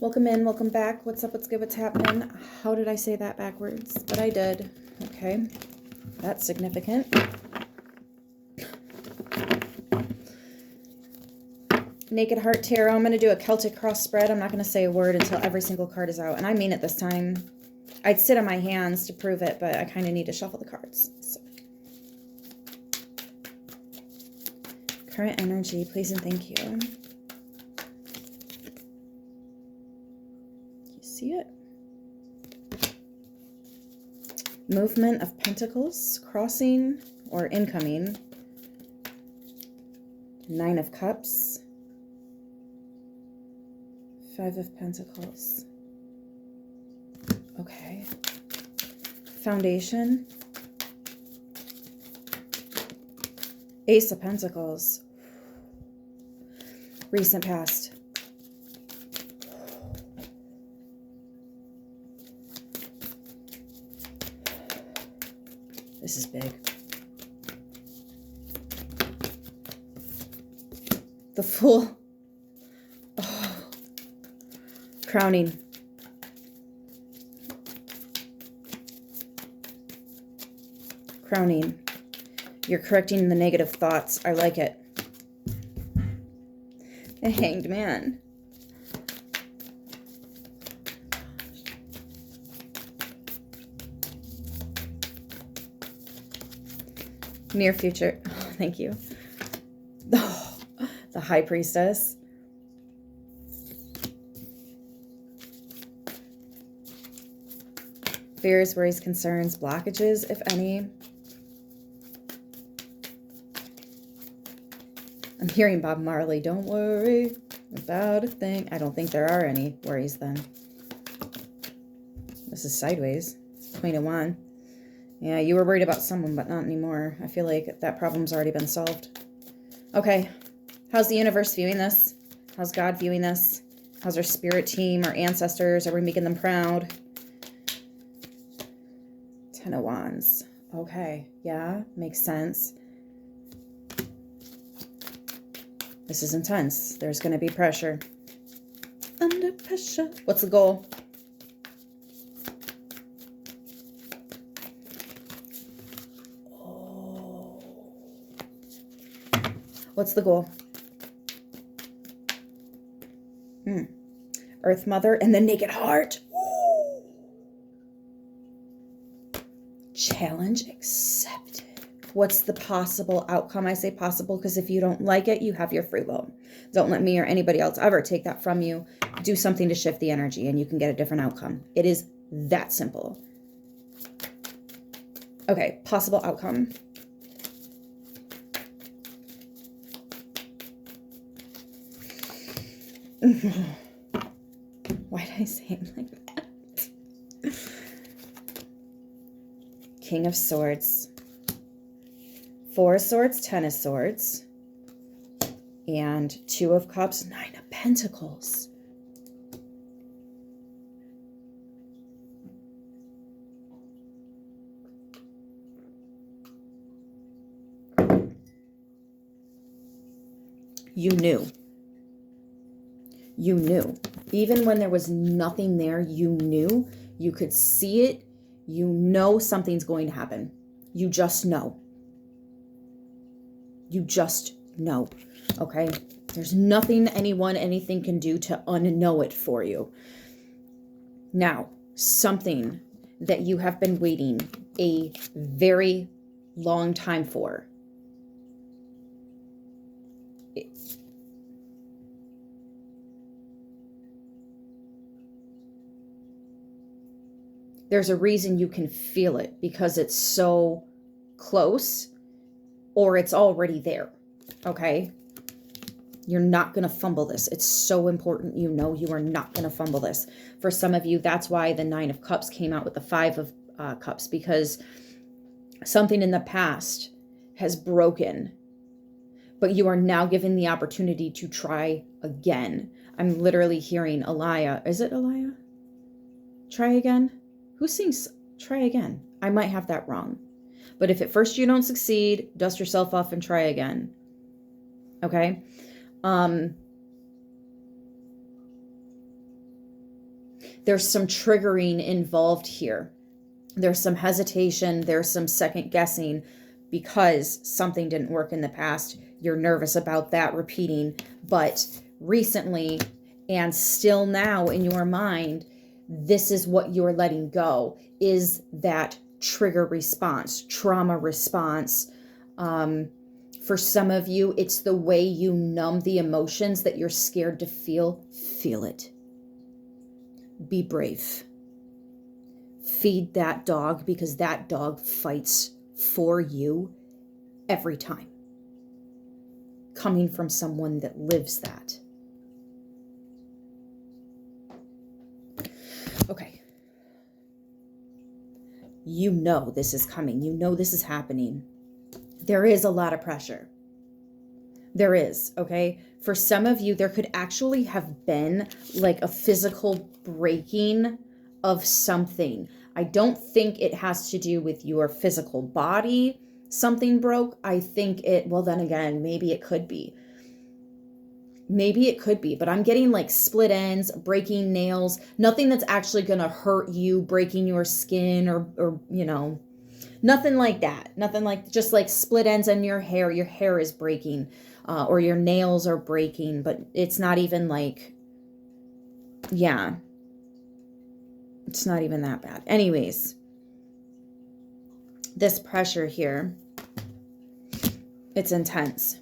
Welcome in, welcome back. What's up, what's good, what's happening? How did I say that backwards? But I did. Okay, that's significant. Naked Heart Tarot. I'm going to do a Celtic cross spread. I'm not going to say a word until every single card is out. And I mean it this time. I'd sit on my hands to prove it, but I kind of need to shuffle the cards. So. Current energy, please and thank you. You see it? Movement of Pentacles, crossing or incoming. 9 of Cups. 5 of Pentacles. Okay. Foundation. Ace of Pentacles. Recent past. This is big. The Fool. Oh. Crowning. Crowning. You're correcting the negative thoughts. I like it. The Hanged Man. Near future. Oh, thank you. Oh, the High Priestess. Fears, worries, concerns, blockages, if any. I'm hearing Bob Marley. Don't worry about a thing. I don't think there are any worries then. This is sideways. Queen of Wands. Yeah, you were worried about someone, but not anymore. I feel like that problem's already been solved. Okay. How's the universe viewing this? How's God viewing this? How's our spirit team, our ancestors? Are we making them proud? 10 of Wands. Okay. Yeah, makes sense. This is intense. There's going to be pressure. Under pressure. What's the goal? Oh. What's the goal? Earth Mother and the Naked Heart. Ooh. Challenge accepted. What's the possible outcome? I say possible because if you don't like it, you have your free will. Don't let me or anybody else ever take that from you. Do something to shift the energy and you can get a different outcome. It is that simple. Okay, possible outcome. Why did I say it like that? King of Swords. 4 of Swords, 10 of Swords, and 2 of Cups, 9 of Pentacles. You knew. You knew. Even when there was nothing there, you knew. You could see it. You know something's going to happen. You just know. You just know, okay? There's nothing anyone, anything can do to unknow it for you. Now, something that you have been waiting a very long time for. There's a reason you can feel it because it's so close. Or it's already there, okay? You're not going to fumble this. It's so important you know you are not going to fumble this. For some of you, that's why the 9 of Cups came out with the 5 of Cups, because something in the past has broken, but you are now given the opportunity to try again. I'm literally hearing Aliyah. Is it Aliyah? Try again? Who sings Try Again? I might have that wrong. But if at first you don't succeed, dust yourself off and try again. Okay? There's some triggering involved here. There's some hesitation. There's some second guessing because something didn't work in the past. You're nervous about that repeating. But recently and still now in your mind, this is what you're letting go, is that trigger response, trauma response. For some of you, it's the way you numb the emotions that you're scared to feel. Feel it. Be brave. Feed that dog, because that dog fights for you every time. Coming from someone that lives that. Okay. You know this is coming. You know this is happening. There is a lot of pressure. There is, okay? For some of you, there could actually have been like a physical breaking of something. I don't think it has to do with your physical body. Something broke. I think well, then again, maybe it could be. Maybe it could be, but I'm getting like split ends, breaking nails, nothing that's actually going to hurt you, breaking your skin or, you know, nothing like that. Nothing like, just like split ends in your hair is breaking, or your nails are breaking, but it's not even like, yeah, it's not even that bad. Anyways, this pressure here, it's intense.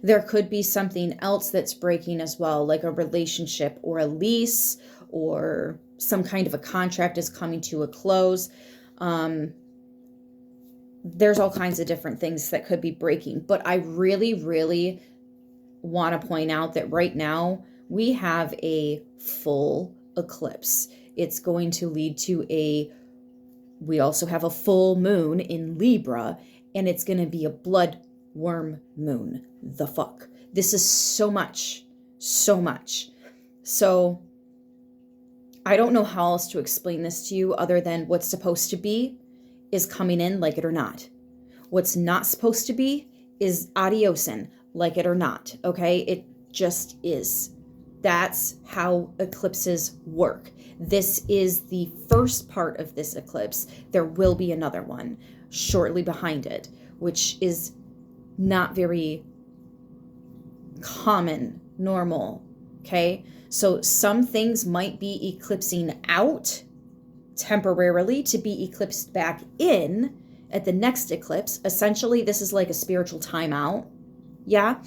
There could be something else that's breaking as well, like a relationship or a lease or some kind of a contract is coming to a close. There's all kinds of different things that could be breaking. But I really, really want to point out that right now we have a full eclipse. It's going to lead to we also have a full moon in Libra, and it's going to be a blood worm moon. The fuck. This is so much. So much. So I don't know how else to explain this to you other than what's supposed to be is coming in, like it or not. What's not supposed to be is adiosing, like it or not. Okay? It just is. That's how eclipses work. This is the first part of this eclipse. There will be another one shortly behind it, which is not very common, normal, okay? So some things might be eclipsing out temporarily to be eclipsed back in at the next eclipse. Essentially, this is like a spiritual timeout, yeah?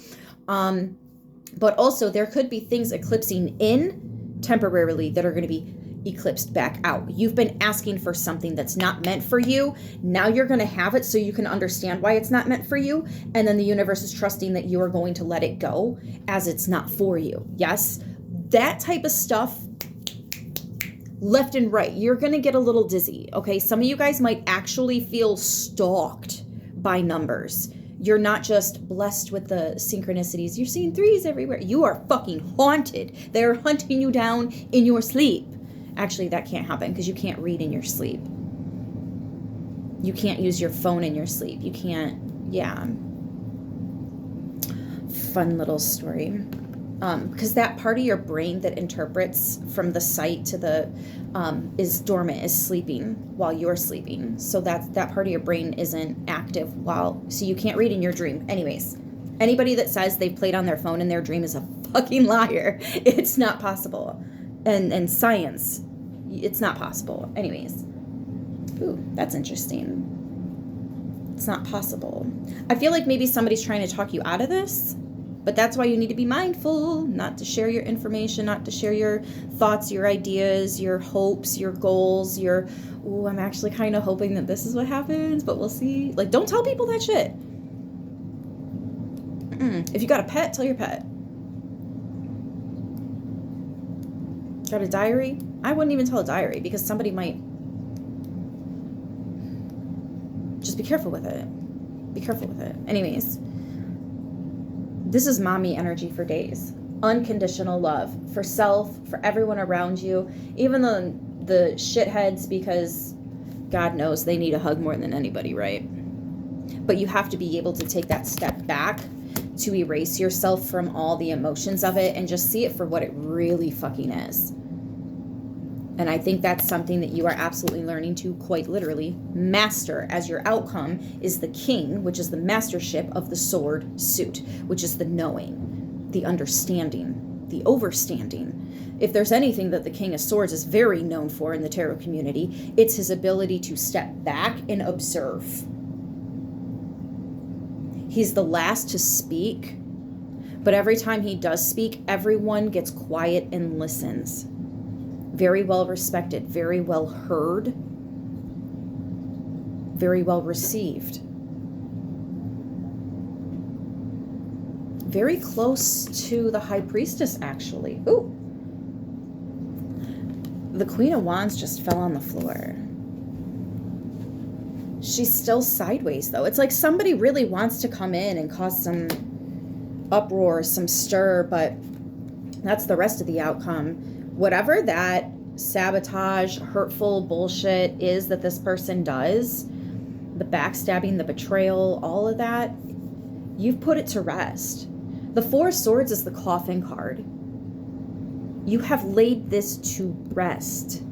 But also there could be things eclipsing in temporarily that are going to be eclipsed back out. You've been asking for something that's not meant for you. Now you're going to have it so you can understand why it's not meant for you. And then the universe is trusting that you are going to let it go as it's not for you. Yes, that type of stuff, left and right, you're going to get a little dizzy. Okay. Some of you guys might actually feel stalked by numbers. You're not just blessed with the synchronicities. You're seeing threes everywhere. You are fucking haunted. They're hunting you down in your sleep. Actually, that can't happen because you can't read in your sleep. You can't use your phone in your sleep. You can't, yeah. Fun little story. Because that part of your brain that interprets from the sight to the, is dormant, is sleeping while you're sleeping. So that part of your brain isn't active so you can't read in your dream. Anyways, anybody that says they've played on their phone in their dream is a fucking liar. It's not possible. And science, it's not possible. Anyways. Ooh, that's interesting. It's not possible. I feel like maybe somebody's trying to talk you out of this, but that's why you need to be mindful, not to share your information, not to share your thoughts, your ideas, your hopes, your goals, ooh, I'm actually kind of hoping that this is what happens, but we'll see. Like, don't tell people that shit. If you got a pet, tell your pet. Got a diary? I wouldn't even tell a diary because somebody might. Just be careful with it. Be careful with it. Anyways, this is mommy energy for days. Unconditional love for self, for everyone around you, even the shitheads, because God knows they need a hug more than anybody, right? But you have to be able to take that step back to erase yourself from all the emotions of it and just see it for what it really fucking is. And I think that's something that you are absolutely learning to quite literally master, as your outcome is the king, which is the mastership of the sword suit, which is the knowing, the understanding, the overstanding. If there's anything that the King of Swords is very known for in the tarot community, it's his ability to step back and observe. He's the last to speak, but every time he does speak, everyone gets quiet and listens. Very well respected, very well heard, very well received. Very close to the High Priestess, actually. Ooh. The Queen of Wands just fell on the floor. She's still sideways, though. It's like somebody really wants to come in and cause some uproar, some stir, but that's the rest of the outcome. Whatever that sabotage, hurtful bullshit is that this person does, the backstabbing, the betrayal, all of that, you've put it to rest. The Four of Swords is the coffin card. You have laid this to rest.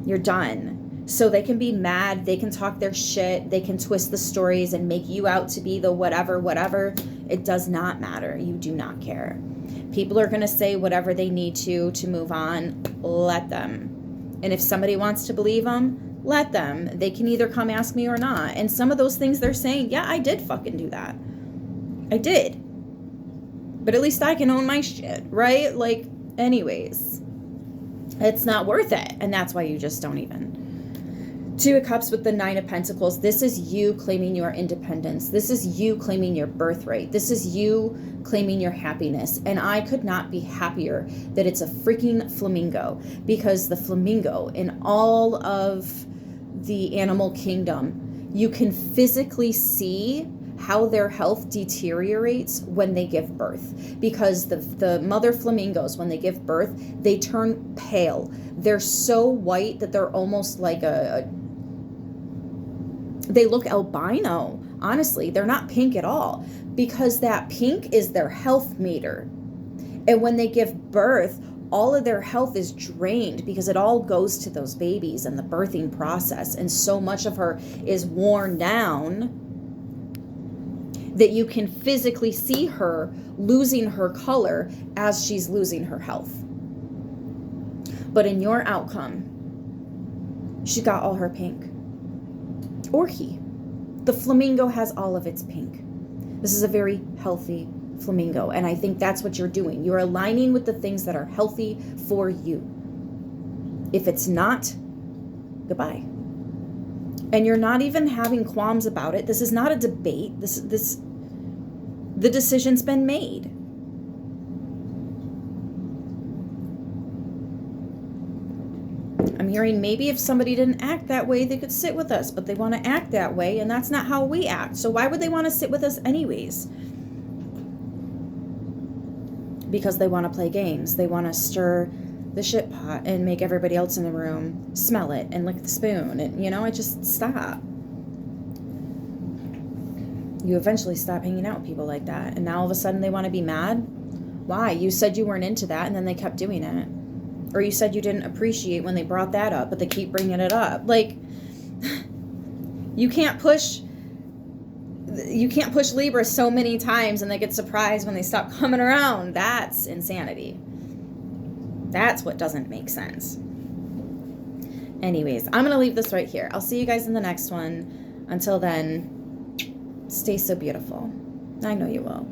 You're done. So they can be mad, they can talk their shit, they can twist the stories and make you out to be the whatever. It does not matter. You do not care. People are going to say whatever they need to move on. Let them. And if somebody wants to believe them, let them. They can either come ask me or not. And some of those things they're saying, yeah, I did fucking do that. I did. But at least I can own my shit, right? Like, anyways, it's not worth it. And that's why you just don't even. Two of Cups with the Nine of Pentacles. This is you claiming your independence. This is you claiming your birthright. This is you claiming your happiness. And I could not be happier that it's a freaking flamingo, because the flamingo in all of the animal kingdom, you can physically see how their health deteriorates when they give birth, because the mother flamingos, when they give birth, they turn pale. They're so white that they're almost like they look albino. Honestly, they're not pink at all, because that pink is their health meter. And when they give birth, all of their health is drained, because it all goes to those babies and the birthing process. And so much of her is worn down that you can physically see her losing her color as she's losing her health. But in your outcome, she got all her pink. Or he. The flamingo has all of its pink. This is a very healthy flamingo. And I think that's what you're doing. You're aligning with the things that are healthy for you. If it's not, goodbye. And you're not even having qualms about it. This is not a debate. The decision's been made. I'm hearing maybe if somebody didn't act that way, they could sit with us, but they want to act that way, and that's not how we act. So why would they want to sit with us anyways? Because they want to play games. They want to stir the shit pot and make everybody else in the room smell it and lick the spoon. And, I just stop. You eventually stop hanging out with people like that. And now all of a sudden they want to be mad. Why? You said you weren't into that, and then they kept doing it. Or you said you didn't appreciate when they brought that up, but they keep bringing it up. Like, you can't push Libra so many times and they get surprised when they stop coming around. That's insanity. That's what doesn't make sense. Anyways, I'm going to leave this right here. I'll see you guys in the next one. Until then, stay so beautiful. I know you will.